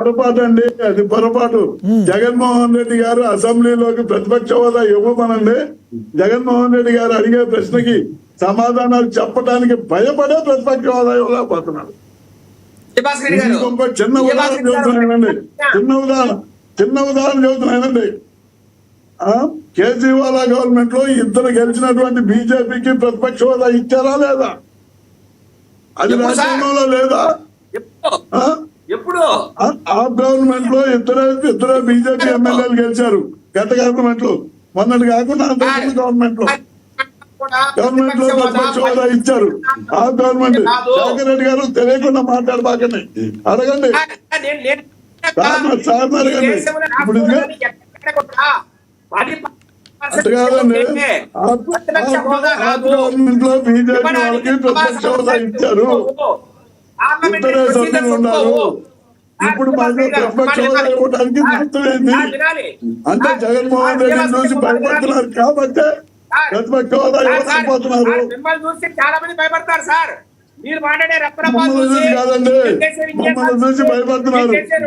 పొరపాటు అండి, అది పొరపాటు. జగన్మోహన్ రెడ్డి గారు అసెంబ్లీలోకి ప్రతిపక్ష హోదా ఇవ్వమనండి. జగన్మోహన్ రెడ్డి గారు అడిగే ప్రశ్నకి సమాధానాలు చెప్పడానికి భయపడే ప్రతిపక్ష హోదా ఇవ్వలేకపోతున్నాడు. చిన్న ఉదాహరణ చెబుతున్నానండి, చిన్న ఉదాహరణ చెబుతున్నానండి. కేజ్రీవాల్ గవర్నమెంట్ లో ఇద్దరు గెలిచినటువంటి బీజేపీకి ప్రతిపక్ష హోదా ఇచ్చారా లేదా? అది రాజ్యాంగంలో లేదా? ఎప్పుడు ఆ గవర్నమెంట్ లో ఇద్దరు బీజేపీ ఎమ్మెల్యేలు గెలిచారు గత గవర్నమెంట్ లో. మొన్నటి కాకుండా గవర్నమెంట్ లో ప్రతిపక్ష హోదా ఇచ్చారు. ఆ గవర్నమెంట్ శేఖర్ రెడ్డి గారు తెలియకుండా మాట్లాడబాకండి, అడగండి సార్ అడగండి. ఇప్పుడు అటు కాదండి, గవర్నమెంట్ లో బీజేపీ వాళ్ళకి ప్రతిపక్ష హోదా ఇచ్చారు, ఇద్దరే సభ్యులు ఉన్నారు. ఇప్పుడు మాకు ప్రతిపక్ష హోదా ఇవ్వడానికి అర్థమైంది అంటే జగన్మోహన్ రెడ్డి చూసి భయపడుతున్నారు కాబట్టి ప్రతిపక్ష హోదా ఇవ్వకపోతున్నారు. మిమ్మల్ని చూసి చాలా మంది భయపడతారు సార్. మీరు మాట్లాడే మమ్మల్ని చూసి కాదండి, మమ్మల్ని చూసి భయపడుతున్నారు. శేఖర్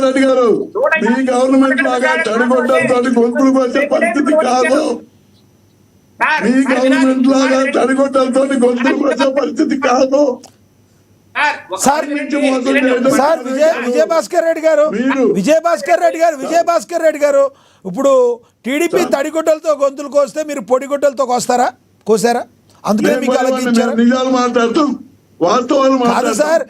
రెడ్డి గారు, మీ గవర్నమెంట్ లాగా తడిగొడ్డలతో గొంతులు వచ్చే పరిస్థితి కాదు. మీ గవర్నమెంట్ లాగా తడిగొడ్డలతో గొంతులు వచ్చే పరిస్థితి కాదు. సార్ విజయభాస్కర్ రెడ్డి గారు ఇప్పుడు టీడీపీ తడిగుడ్డలతో గొంతులు కోస్తే మీరు పొడిగుడ్డలతో కోసారా? అందుకే మీకు ఆలోచించారు. నిజాలు మాట్లాడతాం, వాస్తవాలు కాదు సార్.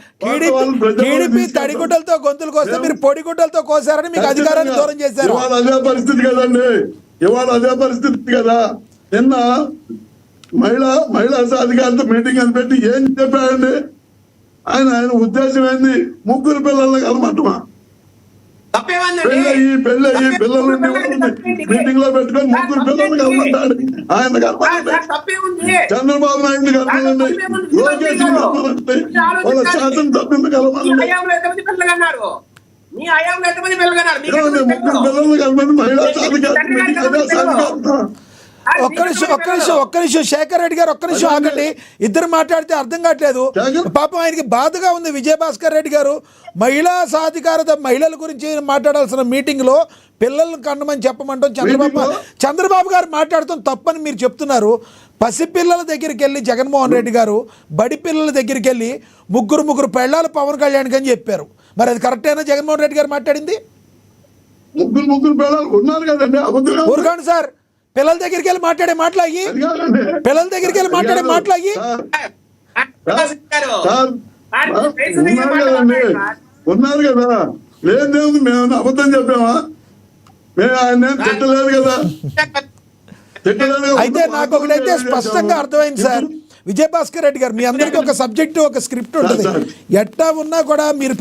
టీడీపీ తడిగుడ్డలతో గొంతులు కోస్తే మీరు పొడిగుడ్డలతో కోసారని మీకు అధికారాన్ని దూరం చేశారు. ఇవాళ అదే పరిస్థితి కదండి, ఇవాళ అదే పరిస్థితి కదా. నిన్న మహిళా సాధికారత మీటింగ్ అని పెట్టి ఏం చెప్పాడండి ఆయన ఉద్దేశం ఏంది? ముగ్గురు పిల్లల్ని కలమంటమా? పెళ్ళయి పిల్లలు మీటింగ్ లో పెట్టుకొని ముగ్గురు పిల్లల్ని కలమంటాడు. ఆయన కలమండి, చంద్రబాబు నాయుడు కలమండి, లోకేష్ కలమండి, వాళ్ళ శాసనసభ్యులు కలమండి. ముగ్గురు పిల్లల్ని కలమండి. మహిళా సాధికారత మీటింగ్ అదే సాధికారత. ఒక్క నిమిషం శేఖర్ రెడ్డి గారు, ఒక్క నిమిషం ఆగండి. ఇద్దరు మాట్లాడితే అర్థం కావట్లేదు. పాపం ఆయనకి బాధగా ఉంది. విజయభాస్కర్ రెడ్డి గారు మహిళా సాధికారత, మహిళల గురించి మాట్లాడాల్సిన మీటింగ్ లో పిల్లలను కన్నమని చెప్పమంటాం చంద్రబాబు గారు మాట్లాడటం తప్పని మీరు చెప్తున్నారు. పసిపిల్లల దగ్గరికి వెళ్ళి జగన్మోహన్ రెడ్డి గారు బడి పిల్లల దగ్గరికి వెళ్ళి ముగ్గురు పెళ్ళాలు పవన్ కళ్యాణ్ అని చెప్పారు. మరి అది కరెక్టేనా జగన్మోహన్ రెడ్డి గారు మాట్లాడింది? ముగ్గురు పిల్లలు ఉన్నారు కదండి, ఊరుకోండి సార్. పిల్లల దగ్గరికి వెళ్ళి మాట్లాడే మాట్లాగి ఉన్నారు కదా. లేదేముంది, మేము అబద్ధం చెప్పామా? మేము ఆయన తిట్టలేదు కదా. అయితే నాకు ఒకటైతే స్పష్టంగా అర్థమైంది సార్ విజయభాస్కర్ రెడ్డి గారు, మీ అందరికీ ఒక సబ్జెక్టు ఒక స్క్రిప్ట్ ఉంటుంది. ఎట్టా ఉన్నా కూడా మీరు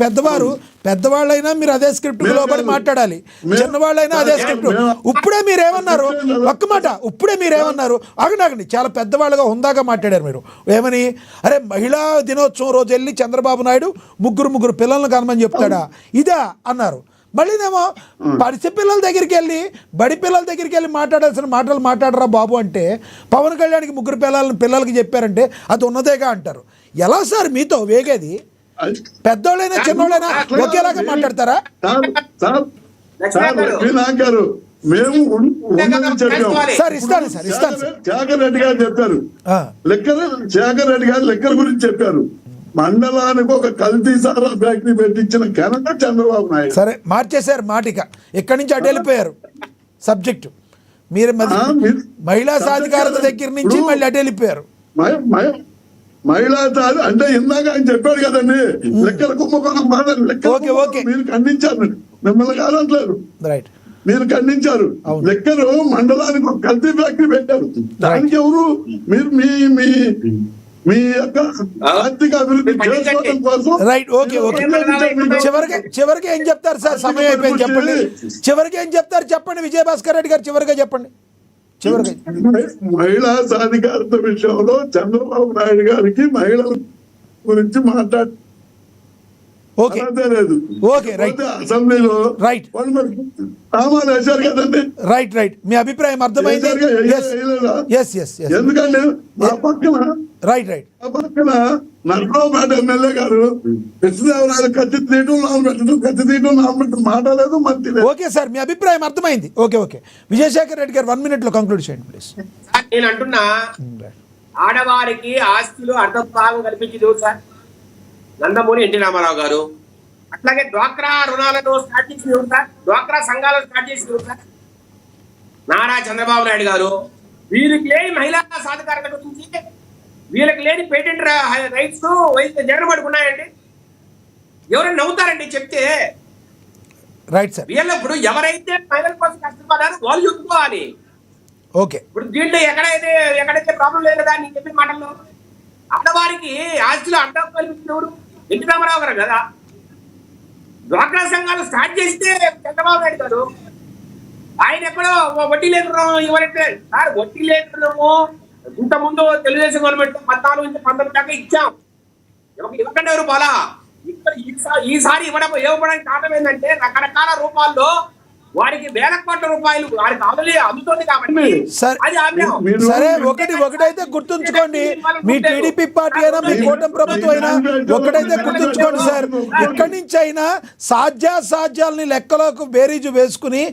పెద్దవాళ్ళైనా మీరు అదే స్క్రిప్ట్ లోపడి మాట్లాడాలి, చిన్నవాళ్ళైనా అదే స్క్రిప్ట్. ఇప్పుడే మీరేమన్నారు, ఒక్క మాట, ఆగండి, చాలా పెద్దవాళ్ళుగా హుందాగా మాట్లాడారు మీరు. ఏమని? అరే మహిళా దినోత్సవం రోజు వెళ్ళి చంద్రబాబు నాయుడు ముగ్గురు పిల్లలను కనమని చెప్తాడా? ఇదా అన్నారు. మళ్ళీనేమో పసి పిల్లల దగ్గరికి వెళ్ళి బడి పిల్లల దగ్గరికి వెళ్ళి మాట్లాడాల్సిన మాటలు మాట్లాడరా బాబు అంటే పవన్ కళ్యాణ్కి ముగ్గురు పిల్లలకి చెప్పారంటే అది ఉన్నదేగా అంటారు. ఎలా సార్ మీతో వేగేది? పెద్దోళ్ళైనా చిన్నోళ్ళైనా ఒకేలాగా మాట్లాడతారా? సార్ ఇస్తాను శేఖర్ రెడ్డి గారు చెప్పారు, శేఖర్ రెడ్డి గారు లెక్కల గురించి చెప్పారు. మండలానికి ఒక కల్తీ సారా ఫ్యాక్టరీ పెట్టించిన ఘనత చంద్రబాబు నాయుడు. సరే మార్చేశారు మాటిక, ఇక్కడి నుంచి అటు వెళ్ళిపోయారు సబ్జెక్టు. మీరు మహిళా సాధికారత దగ్గర నుంచి మళ్ళీ అటు వెళ్ళిపోయారు. మహిళా అంటే ఇందాక ఆయన చెప్పాడు కదండి, లెక్కల కుంభకోణం మీరు ఖండించారు, మిమ్మల్ని కాదంటలేదు, మీరు ఖండించారు. లెక్కలు మండలానికి ఒక కల్తీ ఫ్యాక్టరీ పెట్టారు. దానికి ఎవరు? మీరు మీ యొక్క ఆర్థిక అభివృద్ధి చేసుకోవడం కోసం. Right, okay. చివరికి ఏం చెప్తారు సార్? సమయం అయిపోయింది, చెప్పండి. చివరికి ఏం చెప్తారు చెప్పండి విజయభాస్కర్ రెడ్డి గారు, చివరిగా చెప్పండి. మహిళా సాధికారత విషయంలో చంద్రబాబు నాయుడు గారికి మహిళల గురించి ఓకే. అర్హత లేదు. Okay, right. పోతే అసెంబ్లీలో రైట్. వాళ్ళు మరి సామాన్లు వేశారు కదండి. రైట్ మీ అభిప్రాయం అర్థమైంది. ఎందుకంటే మా పక్కన రైట్ ఆ పక్కన నర్సరావుపేట ఎమ్మెల్యే గారు కృష్ణదేవరాయలు కత్తి తీయటం నామపెట్టడం కత్తి తీయటం నామపెట్టడం మాట్లాడలేదు మంత్రి లేదు. ఓకే సార్, మీ అభిప్రాయం అర్థమైంది. ఓకే విజయశేఖర్ రెడ్డి గారు 1 minute లో కంక్లూడ్ చేయండి ప్లీజ్. నేను అంటున్నా ఆడవారికి ఆస్తులు అర్ధభాగం కల్పించింది సార్ నందమూరి ఎన్టీ రామారావు గారు. అట్లాగే డ్వాక్రా రుణాలను స్టార్ట్ చేసింది సార్, డ్వాక్రా సంఘాలను స్టార్ట్ చేసింది సార్ నారా చంద్రబాబు నాయుడు గారు. వీరికి లేని మహిళా సాధికారత గురించి, వీళ్ళకి లేని పేటెంట్ రైట్స్ జగన్మోహన్కి ఉన్నాయండి. ఎవరైనా నవ్వుతారండి చెప్తే. Right sir. వీళ్ళ ఇప్పుడు ఎవరైతే మహిళల కోసం కష్టపడారో వాళ్ళు చెప్పుకోవాలి. ఓకే. ఇప్పుడు దీంట్లో ఎక్కడైతే ప్రాబ్లం లేదు కదా నేను చెప్పిన మాటల్లో. ఆడవారికి ఆస్తిలో అడ్డం కల్పించినప్పుడు ఎన్టీ రామారావు గారు కదా. డ్వాక్రా సంఘాలు స్టార్ట్ చేస్తే చంద్రబాబు నాయుడు గారు. ఆయన ఎక్కడో వడ్డీ లేదు ఇవ్వరంటే సార్, వడ్డీ లేదు ఇంతకుముందు తెలుగుదేశం గవర్నమెంట్ 14 నుంచి 19 దాకా ఇచ్చాం. ఇవ్వకండి ఎవరు పోలా. ఇక్కడ ఈసారి ఇవ్వడానికి కారణం ఏంటంటే రకరకాల రూపాల్లో వారికి వేల కోట్ల రూపాయలు వారికి అందుతుంది కాబట్టి సరే. ఒకటైతే గుర్తుంచుకోండి, మీ టీడీపీ పార్టీ అయినా మీ కూటమి ప్రభుత్వం అయినా ఒకటైతే గుర్తుంచుకోండి సార్, ఎక్కడి నుంచి అయినా సాధ్యాల్ని లెక్కలోకి బేరీజు వేసుకుని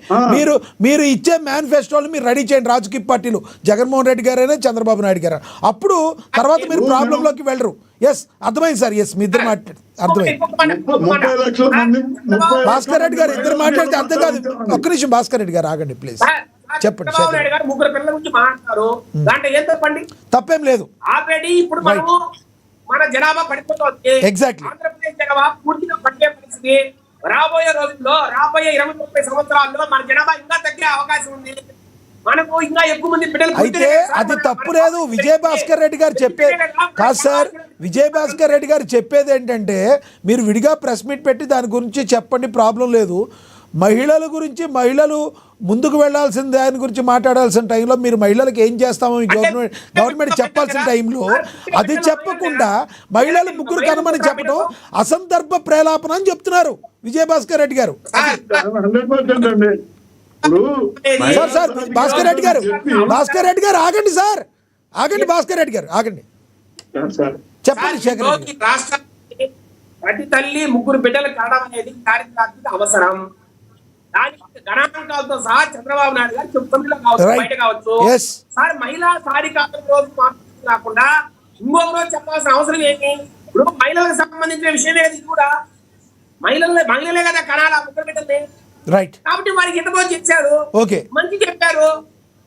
మీరు ఇచ్చే మేనిఫెస్టోని మీరు రెడీ చేయండి. రాజకీయ పార్టీలు జగన్మోహన్ రెడ్డి గారైనా చంద్రబాబు నాయుడు గారు, అప్పుడు తర్వాత మీరు ప్రాబ్లంలోకి వెళ్ళరు. ఎస్, అర్థమైంది సార్. ఎస్, మీ ఇద్దరు అర్థమైంది. భాస్కర్ రెడ్డి గారు ఇద్దరు మాట్లాడితే అర్థం కాదు. ఒక్క నిమిషం భాస్కర్ రెడ్డి గారు ఆగండి ప్లీజ్. చెప్పండి. ముగ్గురు పిల్లల గురించి మాట్లాడతారు, దాంట్లో ఏం తప్పండి? తప్పేం లేదు. ఆల్రెడీ ఇప్పుడు మనము మన జనాభా పడిపోతుంది. ఎగ్జాక్ట్లీ. ఆంధ్రప్రదేశ్ జనాభా పూర్తిగా పడిపోయే పరిస్థితి. రాబోయే రోజుల్లో, రాబోయే 20-30 సంవత్సరాల్లో మన జనాభా ఇంకా తగ్గే అవకాశం ఉంది. మనకు ఇంకా ఎక్కువ మంది బిడ్డలు. అయితే అది తప్పు లేదు. విజయభాస్కర్ రెడ్డి గారు కాదు సార్, విజయభాస్కర్ రెడ్డి గారు చెప్పేది ఏంటంటే మీరు విడిగా ప్రెస్ మీట్ పెట్టి దాని గురించి చెప్పండి, ప్రాబ్లం లేదు. మహిళల గురించి, మహిళలు ముందుకు వెళ్లాల్సిన దాని గురించి మాట్లాడాల్సిన టైంలో మీరు మహిళలకు ఏం చేస్తామో గవర్నమెంట్ చెప్పాల్సిన టైంలో అది చెప్పకుండా మహిళలు ముగ్గురు కనమని చెప్పడం అసందర్భ ప్రేలాపన అని చెప్తున్నారు విజయభాస్కర్ రెడ్డి గారు. సార్ భాస్కర్ రెడ్డి గారు ఆగండి సార్, ఆగండి భాస్కర్ రెడ్డి గారు ఆగండి, చెప్పండి. శేఖర్ రెడ్డి రాష్ట్రానికి ప్రతి తల్లి ముగ్గురు బిడ్డలు కావడం అనేది చారిత్రాత్మక అవసరం. దానికి గణాంకాలతో సహా చంద్రబాబు నాయుడు గారు చెప్తున్నా కావచ్చు, బయట కావచ్చు. సార్ మహిళా సాధికారత రోజు మాత్రం కాకుండా ఇంకొక రోజు చెప్పాల్సిన అవసరం ఏంటి? ఇప్పుడు మహిళలకు సంబంధించిన విషయం ఏది కూడా మహిళలే కదా కనాల ముగ్గురు బిడ్డల్ని. రైట్. కాబట్టి వారికి ఎంతమంది చేశారు, మంచి చెప్పారు,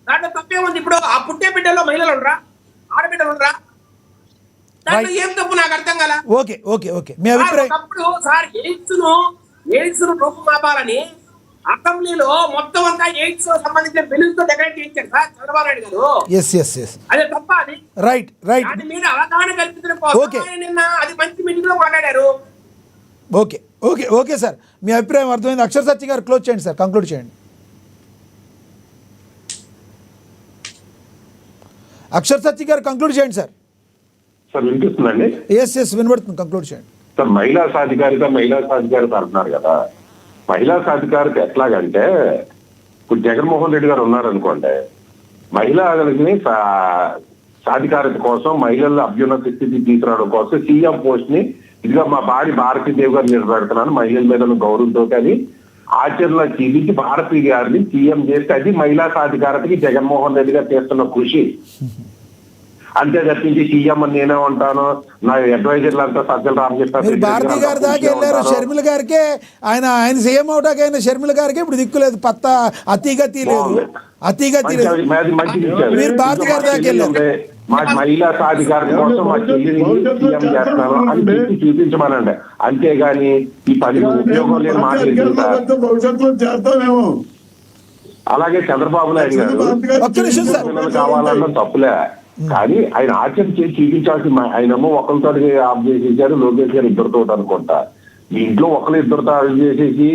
దాంట్లో తప్పే ఉంది. ఇప్పుడు ఆ పుట్టే బిడ్డల్లో మహిళలు ఉండరా, ఆడబిడ్డలు ఉండరా? దాంట్లో ఏం తప్పు నాకు అర్థం కదా. మీ అభిప్రాయం? అప్పుడు సార్ ఎయిడ్స్ ను రూపుమాపాలని అసెంబ్లీలో మొత్తం అంతా ఎయిడ్స్ సంబంధించిన బిల్లులతో డెకరేట్ చేయించారు సార్ చంద్రబాబు నాయుడు గారు. అదే తప్ప అది. రైట్. దాని మీద అవగాహన కల్పించడం కోసం నిన్న అది మంచి మీటింగ్ లో మాట్లాడారు. ఓకే సార్, మీ అభిప్రాయం అర్థమైంది. అక్షర్ సత్య గారు క్లోజ్ చేయండి సార్, కంక్లూడ్ చేయండి. అక్షర్ సత్య గారు కంక్లూడ్ చేయండి సార్. సార్ వినిపిస్తుందండి? ఎస్ వినబడుతుంది, కంక్లూడ్ చేయండి సార్. మహిళా సాధికారిత అంటున్నారు కదా. మహిళా సాధికారిత ఎట్లాగంటే ఇప్పుడు జగన్మోహన్ రెడ్డి గారు ఉన్నారనుకోండి, మహిళలని సాధికారత కోసం, మహిళల అభ్యున్నత స్థితి తీసుకురావడం కోసం సీఎం పోస్ట్ ని ఇదిగా మా భారతీదేవి గారు నిలబెడుతున్నాను మహిళల మీద గౌరవంతో అని ఆచరణలో చూపించి భారతీ గారిని సీఎం చేస్తే అది మహిళా సాధికారతకి జగన్మోహన్ రెడ్డి గారు చేస్తున్న కృషి. అంతే తప్పించి సీఎం అని నేనే ఉంటాను, నా అడ్వైజర్లు అంతా సజ్జల రామకృష్ణ. భారతీ గారి దాకా వెళ్ళారు, షర్మిల గారికే ఆయన సీఎం అవటాకైనా షర్మిల గారికి ఇప్పుడు దిక్కులేదు, పత్త అతిగతి లేదు. మీరు భారతీ గారి దాకా వెళ్ళారు. మా మహిళా సాధికారత కోసం మా చెల్లిని సీఎం చేస్తున్నాను అని చూపించమనండి. అంతేగాని ఈ 10 ఉద్యోగం లేని మాట్లాడుతున్నాము. అలాగే చంద్రబాబు నాయుడు గారు కావాలన్న తప్పులే, కానీ ఆయన ఆచరణ చేసి చూపించాల్సి. ఆయనేమో ఒకరితో ఆఫ్ చేసేసారు, లోకేష్ గారు ఇద్దరితో అనుకుంటా. మీ ఇంట్లో ఇద్దరితో ఆఫ్ చేసేసి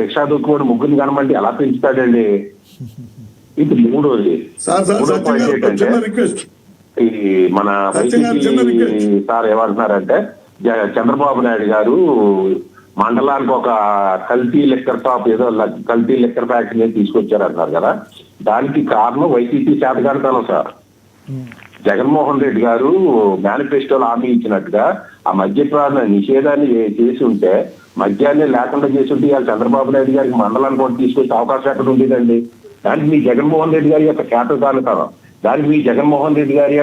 రిక్షా దొక్కుని ముగ్గురిని కనమంటే ఎలా పెంచుతాడండి? ఇది మూడోది. ఈ మన సార్ ఏమంటున్నారంటే చంద్రబాబు నాయుడు గారు మండలానికి ఒక కల్తీ లిక్కర్ షాప్ ఏదో కల్తీ లిక్కర్ ఫ్యాక్టరీ తీసుకొచ్చారు అంటారు కదా, దానికి కారణం వైసీపీ చేతగానితనం సార్. జగన్మోహన్ రెడ్డి గారు మేనిఫెస్టోలో హామీ ఇచ్చినట్టుగా ఆ మద్యపాన నిషేధాన్ని చేసి ఉంటే, మద్యాన్ని లేకుండా చేసి ఉంటే ఇవాళ చంద్రబాబు నాయుడు గారికి మండలాన్ని కూడా తీసుకొచ్చే అవకాశం ఎక్కడ ఉండేదండి? దానికి మీ జగన్మోహన్ రెడ్డి గారి యొక్క చేతగానితనం, దానికి మీ జగన్మోహన్ రెడ్డి గారి